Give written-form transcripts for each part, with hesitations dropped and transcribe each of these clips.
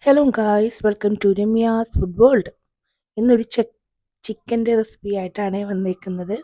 Hello guys, welcome to Ramya's food world. ഇന്നൊരു ചിക്കൻ്റെ recipe ആയിട്ടാണ് വന്നിരിക്കുന്നത്.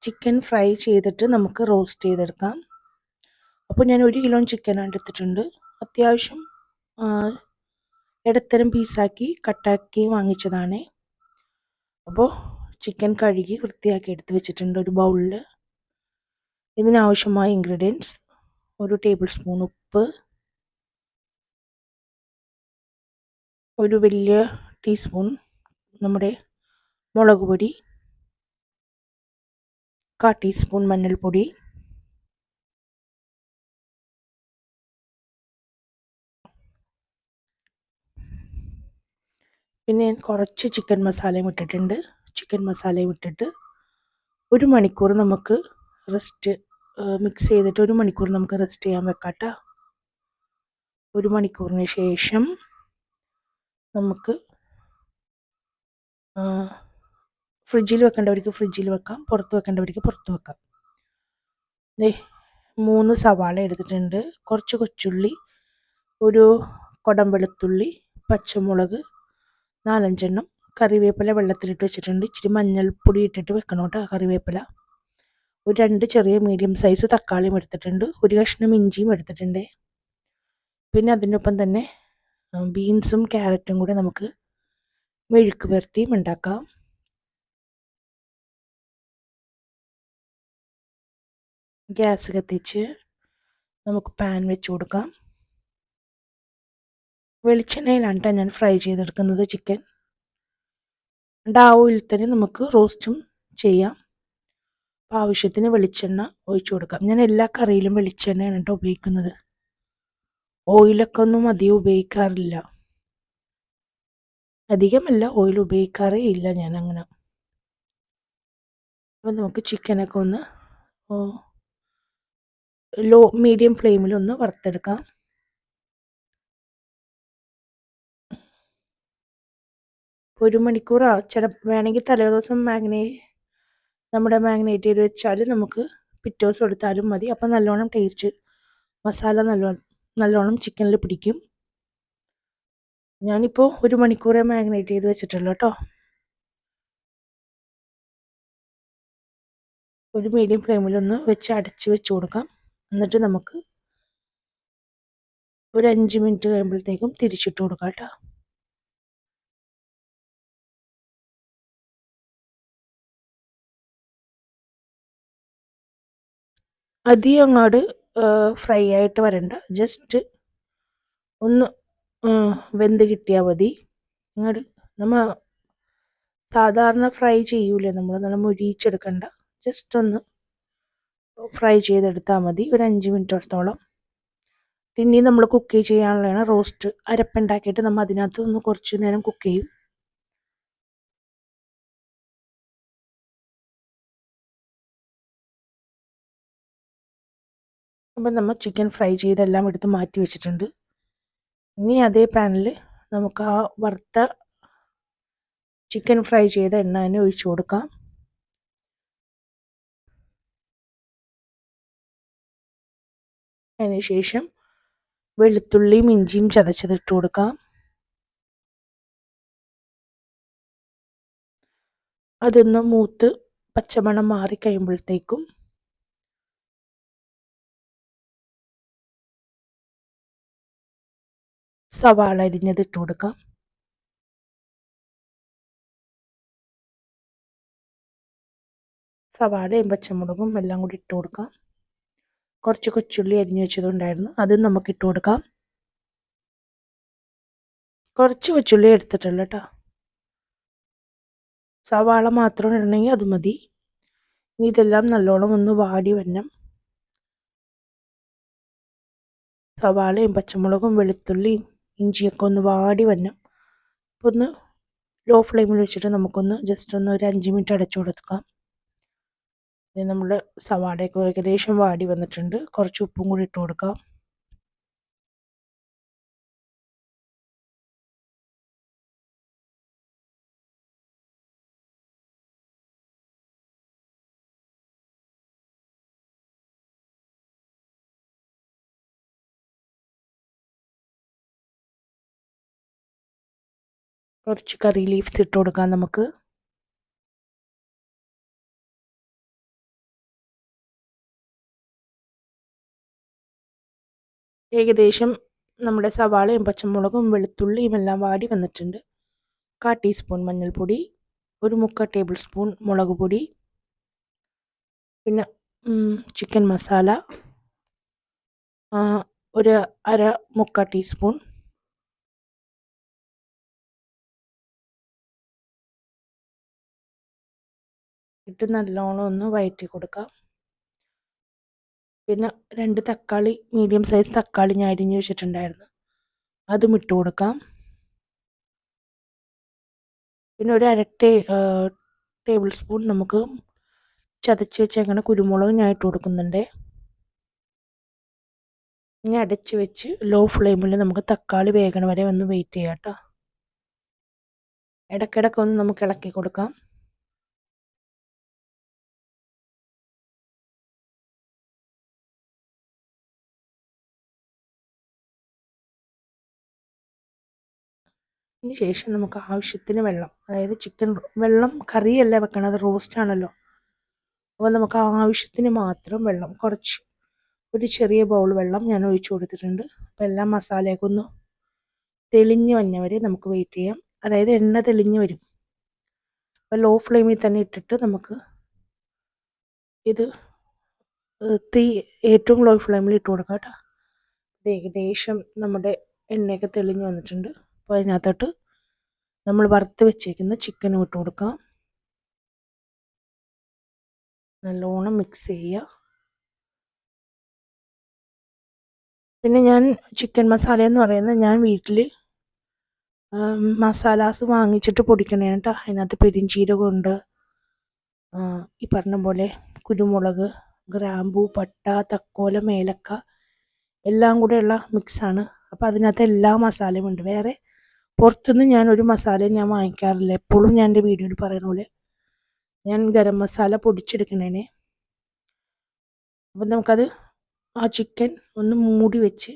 ചിക്കൻ ഫ്രൈ ചെയ്തിട്ട് നമുക്ക് റോസ്റ്റ് ചെയ്തെടുക്കാം. അപ്പോൾ ഞാൻ 1 കിലോ ചിക്കൻ എടുത്തിട്ടുണ്ട്. അത്യാവശ്യം ഇടത്തരം പീസാക്കി കട്ടാക്കി വാങ്ങിച്ചതാണ്. അപ്പോൾ ചിക്കൻ കഴുകി വൃത്തിയാക്കി എടുത്ത് വെച്ചിട്ടുണ്ട് ഒരു ബൗളിൽ. ഇതിനാവശ്യമായ ഇൻഗ്രീഡിയൻസ്: 1 ടേബിൾ സ്പൂൺ ഉപ്പ്, ഒരു വലിയ ടീസ്പൂൺ നമ്മുടെ മുളക് പൊടി, 1/4 ടീസ്പൂൺ മഞ്ഞൾപ്പൊടി, പിന്നെ കുറച്ച് ചിക്കൻ മസാലയും ഇട്ടിട്ടുണ്ട്. ചിക്കൻ മസാലയും ഇട്ടിട്ട് 1 മണിക്കൂർ നമുക്ക് മിക്സ് ചെയ്തിട്ട് 1 മണിക്കൂർ നമുക്ക് റെസ്റ്റ് ചെയ്യാൻ വെക്കാട്ടോ. 1 മണിക്കൂറിന് ശേഷം നമുക്ക് ഫ്രിഡ്ജിൽ വെക്കേണ്ടവർക്ക് ഫ്രിഡ്ജിൽ വെക്കാം, പുറത്ത് വെക്കേണ്ടവർക്ക് പുറത്ത് വെക്കാം. 3 സവാള എടുത്തിട്ടുണ്ട്, കുറച്ച് കൊച്ചുള്ളി, ഒരു കുടം വെളുത്തുള്ളി, പച്ചമുളക് 4-5 കറിവേപ്പില വെള്ളത്തിലിട്ട് വെച്ചിട്ടുണ്ട്. ഇച്ചിരി മഞ്ഞൾപ്പൊടി ഇട്ടിട്ട് വെക്കണം കേട്ടോ കറിവേപ്പില. ഒരു 2 ചെറിയ മീഡിയം സൈസ് തക്കാളിയും എടുത്തിട്ടുണ്ട്. ഒരു കഷ്ണം ഇഞ്ചിയും എടുത്തിട്ടുണ്ട്. പിന്നെ അതിനൊപ്പം തന്നെ ബീൻസും ക്യാരറ്റും കൂടെ നമുക്ക് മെഴുക്ക് പുരട്ടിയും ഉണ്ടാക്കാം. ഗ്യാസ് കത്തിച്ച് നമുക്ക് പാൻ വെച്ച് കൊടുക്കാം. വെളിച്ചെണ്ണയിലാണ് ഞാൻ ഫ്രൈ ചെയ്തെടുക്കുന്നത് ചിക്കൻ. ആ ഓയിൽ തന്നെ നമുക്ക് റോസ്റ്റും ചെയ്യാം. ആവശ്യത്തിന് വെളിച്ചെണ്ണ ഒഴിച്ചു കൊടുക്കാം. ഞാൻ എല്ലാ കറിയിലും വെളിച്ചെണ്ണയാണ് കേട്ടോ ഉപയോഗിക്കുന്നത്. ഓയിലൊക്കെ ഒന്നും അധികം ഉപയോഗിക്കാറില്ല. അധികമല്ല, ഓയിൽ ഉപയോഗിക്കാറേ ഇല്ല ഞാൻ അങ്ങനെ. അപ്പം നമുക്ക് ചിക്കനൊക്കെ ഒന്ന് മീഡിയം ഫ്ലെയിമിലൊന്ന് വറുത്തെടുക്കാം. ഒരു മണിക്കൂർ വേണമെങ്കിൽ തലേദിവസം മാഗ്നേറ്റ് ചെയ്ത് വെച്ചാൽ നമുക്ക് പിറ്റേ ദിവസം എടുത്താലും മതി. അപ്പം നല്ലോണം ടേസ്റ്റ് മസാല നല്ലോണം ചിക്കനിൽ പിടിക്കും. ഞാനിപ്പോൾ 1 മണിക്കൂറേ മാഗ്നേറ്റ് ചെയ്ത് വെച്ചിട്ടുള്ളൂ കേട്ടോ. ഒരു മീഡിയം ഫ്ലെയിമിലൊന്ന് വെച്ച് അടച്ച് വെച്ച് കൊടുക്കാം. എന്നിട്ട് നമുക്ക് ഒരു 5 മിനിറ്റ് കഴിയുമ്പോഴത്തേക്കും തിരിച്ചിട്ട് കൊടുക്കാം കേട്ടോ. അധികം അങ്ങോട്ട് ഫ്രൈ ആയിട്ട് വരണ്ട, ജസ്റ്റ് ഒന്ന് വെന്ത് കിട്ടിയാൽ മതി. അങ്ങോട്ട് നമ്മൾ സാധാരണ ഫ്രൈ ചെയ്യൂലേ, നമ്മൾ നല്ല മുരിച്ചെടുക്കണ്ട, ജസ്റ്റ് ഒന്ന് ഫ്രൈ ചെയ്തെടുത്താൽ മതി. ഒരു 5 മിനിറ്റോളത്തോളം. പിന്നെ നമ്മൾ കുക്ക് ചെയ്യാനുള്ളതാണ് റോസ്റ്റ്. അരപ്പുണ്ടാക്കിയിട്ട് നമ്മൾ അതിനകത്ത് ഒന്ന് കുറച്ച് നേരം കുക്ക് ചെയ്യും. അപ്പം നമ്മൾ ചിക്കൻ ഫ്രൈ ചെയ്തെല്ലാം എടുത്ത് മാറ്റി വെച്ചിട്ടുണ്ട്. ഇനി അതേ പാനിൽ നമുക്ക് ആ വറുത്ത ചിക്കൻ ഫ്രൈ ചെയ്ത എണ്ണ തന്നെ ഒഴിച്ചു കൊടുക്കാം. അതിനുശേഷം വെളുത്തുള്ളിയും ഇഞ്ചിയും ചതച്ചതിട്ട് കൊടുക്കാം. അതൊന്ന് മൂത്ത് പച്ചമണം മാറി കഴിയുമ്പോഴത്തേക്കും സവാള അരിഞ്ഞത് ഇട്ട് കൊടുക്കാം. സവാളയും പച്ചമുളകും എല്ലാം കൂടി ഇട്ട് കൊടുക്കാം. കുറച്ച് കൊച്ചുള്ളി അരിഞ്ഞു വെച്ചതുണ്ടായിരുന്നു, അതും നമുക്ക് ഇട്ട് കൊടുക്കാം. കുറച്ച് കൊച്ചുള്ളി എടുത്തിട്ടുള്ളൂ കേട്ടോ. സവാള മാത്രം ഇടണമെങ്കിൽ അത് മതി. ഇനി ഇതെല്ലാം നല്ലോണം ഒന്ന് വാടി വരണം. സവാളയും പച്ചമുളകും വെളുത്തുള്ളിയും ഇഞ്ചിയൊക്കെ ഒന്ന് വാടി വരണം. അപ്പോൾ ഒന്ന് ലോ ഫ്ലെയിമിൽ വെച്ചിട്ട് നമുക്കൊന്ന് ജസ്റ്റ് ഒന്ന് ഒരു 5 മിനിറ്റ് അടച്ചു കൊടുക്കാം. നമ്മുടെ സവാളയൊക്കെ ഏകദേശം വാടി വന്നിട്ടുണ്ട്. കുറച്ച് ഉപ്പും കൂടി ഇട്ട് കൊടുക്കാം. കുറച്ച് കറി ലീവ്സ് ഇട്ട് കൊടുക്കാം നമുക്ക്. ഏകദേശം നമ്മുടെ സവാളയും പച്ചമുളകും വെളുത്തുള്ളിയും എല്ലാം വാടി വന്നിട്ടുണ്ട്. 1/4 ടീസ്പൂൺ മഞ്ഞൾപ്പൊടി, 1/3 ടേബിൾ സ്പൂൺ മുളക് പൊടി, പിന്നെ ചിക്കൻ മസാല, ഒരു 1/4 ടീസ്പൂൺ, ഇട്ട് നല്ലോണം ഒന്ന് വഴറ്റി കൊടുക്കാം. പിന്നെ 2 തക്കാളി, മീഡിയം സൈസ് തക്കാളി ഞാൻ അരിഞ്ഞ് വെച്ചിട്ടുണ്ടായിരുന്നു, അതും ഇട്ട് കൊടുക്കാം. പിന്നെ ഒരു 1/2 ടേബിൾ സ്പൂൺ നമുക്ക് ചതച്ച് വെച്ചേക്കണ കുരുമുളക് ഞാൻ ഇട്ട് കൊടുക്കുന്നുണ്ട്. ഇനി അടച്ച് വെച്ച് ലോ ഫ്ലെയിമിൽ നമുക്ക് തക്കാളി വേകണ വരെ ഒന്ന് വെയിറ്റ് ചെയ്യാം കേട്ടോ. ഇടയ്ക്കിടയ്ക്ക് ഒന്ന് നമുക്ക് ഇളക്കി കൊടുക്കാം. അതിന് ശേഷം നമുക്ക് ആവശ്യത്തിന് വെള്ളം, അതായത് ചിക്കൻ വെള്ളം കറിയല്ല വെക്കണത്, റോസ്റ്റ് ആണല്ലോ. അപ്പോൾ നമുക്ക് ആവശ്യത്തിന് മാത്രം വെള്ളം, ഒരു ചെറിയ ബൗൾ വെള്ളം ഞാൻ ഒഴിച്ചു കൊടുത്തിട്ടുണ്ട്. അപ്പോൾ എല്ലാം മസാലയൊക്കെ ഒന്ന് തെളിഞ്ഞ് വന്നവരെ നമുക്ക് വെയിറ്റ് ചെയ്യാം. അതായത് എണ്ണ തെളിഞ്ഞ് വരും. അപ്പോൾ ലോ ഫ്ലെയിമിൽ തന്നെ ഇട്ടിട്ട് നമുക്ക് ഇത് തീ ഏറ്റവും ലോ ഫ്ലെയിമിൽ ഇട്ട് കൊടുക്കാം കേട്ടോ. ഏകദേശം നമ്മുടെ എണ്ണയൊക്കെ തെളിഞ്ഞ് വന്നിട്ടുണ്ട്. അപ്പോൾ അതിനകത്തോട്ട് നമ്മൾ വറുത്ത് വെച്ചേക്കുന്ന ചിക്കനും ഇട്ട് കൊടുക്കാം. നല്ലോണം മിക്സ് ചെയ്യുക. പിന്നെ ഞാൻ ചിക്കൻ മസാല എന്ന് പറയുന്നത് ഞാൻ വീട്ടിൽ മസാലാസ് വാങ്ങിച്ചിട്ട് പൊടിക്കണേ കേട്ടോ. അതിനകത്ത് പെരിഞ്ചീരകമുണ്ട്, ഈ പറഞ്ഞ പോലെ കുരുമുളക്, ഗ്രാമ്പൂ, പട്ട, തക്കോലം, ഏലക്ക എല്ലാം കൂടെയുള്ള മിക്സാണ്. അപ്പോൾ അതിനകത്ത് എല്ലാ മസാലയും ഉണ്ട്. വേറെ പുറത്തുനിന്ന് ഞാൻ ഒരു മസാലയും ഞാൻ വാങ്ങിക്കാറില്ല. എപ്പോഴും ഞാൻ എൻ്റെ വീഡിയോയിൽ പറയുന്ന പോലെ ഞാൻ ഗരം മസാല പൊടിച്ചെടുക്കണേനെ. അപ്പം നമുക്കത് ആ ചിക്കൻ ഒന്ന് മൂടി വെച്ച്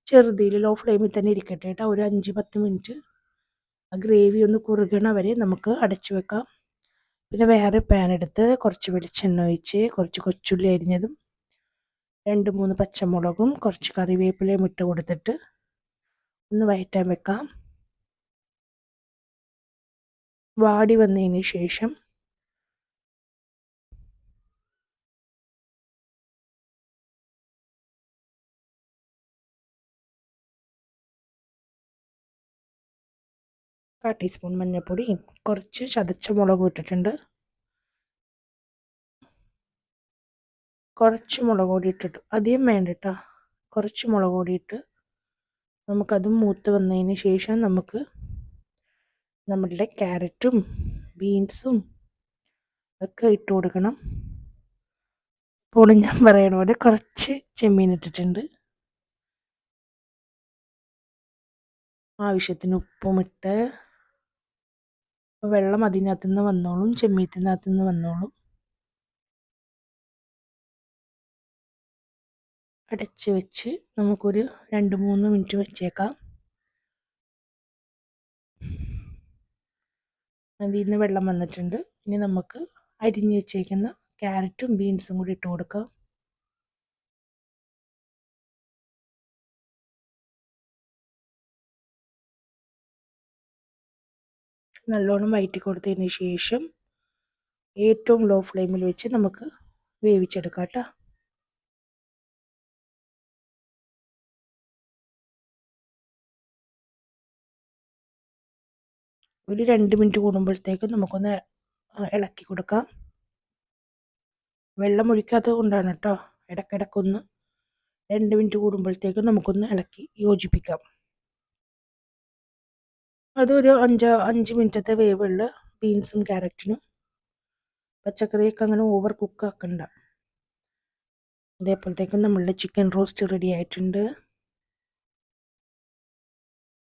ചെറുതിൽ ലോ ഫ്ലെയിമിൽ തന്നെ ഇരിക്കട്ടെ കേട്ടോ. ഒരു 5-10 മിനിറ്റ് ആ ഗ്രേവി ഒന്ന് കുറുകണ വരെ നമുക്ക് അടച്ചു വെക്കാം. പിന്നെ വേറെ പാൻ എടുത്ത് കുറച്ച് വെളിച്ചെണ്ണ ഒഴിച്ച് കുറച്ച് കൊച്ചുള്ളി അരിഞ്ഞതും 2-3 പച്ചമുളകും കുറച്ച് കറിവേപ്പിലയും ഇട്ട് കൊടുത്തിട്ട് ഒന്ന് വഴറ്റാൻ വെക്കാം. വാടി വന്നതിന് ശേഷം കാൽ ടീസ്പൂൺ മഞ്ഞൾപ്പൊടിയും കുറച്ച് ചതച്ച മുളകും ഇട്ടിട്ടുണ്ട്. കുറച്ച് മുളക് പൊടി ഇട്ടിട്ട്, അധികം വേണ്ട കേട്ടോ, കുറച്ച് മുളക് പൊടി ഇട്ട് നമുക്കതും മൂത്ത് വന്നതിന് ശേഷം നമുക്ക് നമ്മളുടെ ക്യാരറ്റും ബീൻസും ഒക്കെ ഇട്ട് കൊടുക്കണം. ഇപ്പോൾ ഞാൻ പറയണ പോലെ കുറച്ച് ചെമ്മീൻ ഇട്ടിട്ടുണ്ട്. ആവശ്യത്തിന് ഉപ്പും ഇട്ട് വെള്ളം അതിനകത്തു നിന്ന് വന്നോളും, ചെമ്മീനകത്തു നിന്ന് വന്നോളും. അടച്ച് വെച്ച് നമുക്കൊരു 2-3 മിനിറ്റ് വെച്ചേക്കാം. അതിൽ നിന്ന് വെള്ളം വന്നിട്ടുണ്ട്. ഇനി നമുക്ക് അരിഞ്ഞ് വെച്ചേക്കുന്ന ക്യാരറ്റും ബീൻസും കൂടി ഇട്ട് കൊടുക്കാം. നല്ലോണം വഴറ്റി കൊടുത്തതിന് ശേഷം ഏറ്റവും ലോ ഫ്ലെയിമിൽ വെച്ച് നമുക്ക് വേവിച്ചെടുക്കാം കേട്ടോ. ഒരു 2 മിനിറ്റ് കൂടുമ്പോഴത്തേക്കും നമുക്കൊന്ന് ഇളക്കി കൊടുക്കാം. വെള്ളം ഒഴിക്കാത്തത് കൊണ്ടാണ് കേട്ടോ. ഇടയ്ക്കിടയ്ക്കൊന്ന് 2 മിനിറ്റ് കൂടുമ്പോഴത്തേക്കും നമുക്കൊന്ന് ഇളക്കി യോജിപ്പിക്കാം. അതൊരു 5 മിനിറ്റത്തെ വേവുള്ള ബീൻസും ക്യാരറ്റിനും. പച്ചക്കറിയൊക്കെ അങ്ങനെ ഓവർ കുക്ക് ആക്കണ്ട. അതേപോലത്തേക്കും നമ്മളുടെ ചിക്കൻ റോസ്റ്റ് റെഡി ആയിട്ടുണ്ട്.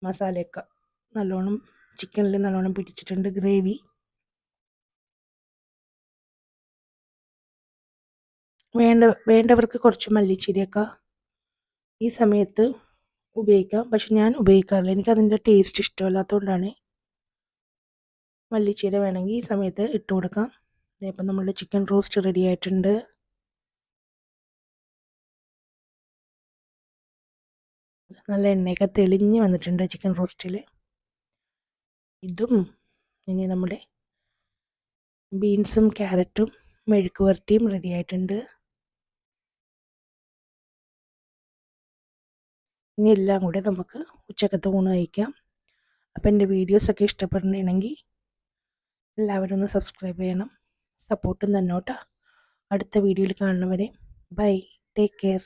മസാലയൊക്കെ നല്ലോണം ചിക്കനിൽ നല്ലോണം പിടിച്ചിട്ടുണ്ട് ഗ്രേവി. വേണ്ടവർക്ക് കുറച്ച് മല്ലിച്ചീരയൊക്കെ ഈ സമയത്ത് ഉപയോഗിക്കാം. പക്ഷെ ഞാൻ ഉപയോഗിക്കാറില്ല, എനിക്കതിൻ്റെ ടേസ്റ്റ് ഇഷ്ടമല്ലാത്തതുകൊണ്ടാണ്. മല്ലിച്ചീര വേണമെങ്കിൽ ഈ സമയത്ത് ഇട്ട് കൊടുക്കാം. ഇപ്പം നമ്മളുടെ ചിക്കൻ റോസ്റ്റ് റെഡി ആയിട്ടുണ്ട്. നല്ല എണ്ണയൊക്കെ തെളിഞ്ഞ് വന്നിട്ടുണ്ട് ചിക്കൻ റോസ്റ്റിൽ. ഇതും ഇനി നമ്മുടെ ബീൻസും ക്യാരറ്റും മെഴുക്ക് വരട്ടിയും റെഡി ആയിട്ടുണ്ട്. ഇനി എല്ലാം കൂടെ നമുക്ക് ഉച്ചക്കത്തെ ഊണ് കഴിക്കാം. അപ്പം എൻ്റെ വീഡിയോസൊക്കെ ഇഷ്ടപ്പെടണമെങ്കിൽ എല്ലാവരും ഒന്ന് സബ്സ്ക്രൈബ് ചെയ്യണം. സപ്പോർട്ടും തന്നോട്ടാ. അടുത്ത വീഡിയോയിൽ കാണുന്നവരെ ബൈ, ടേക്ക് കെയർ.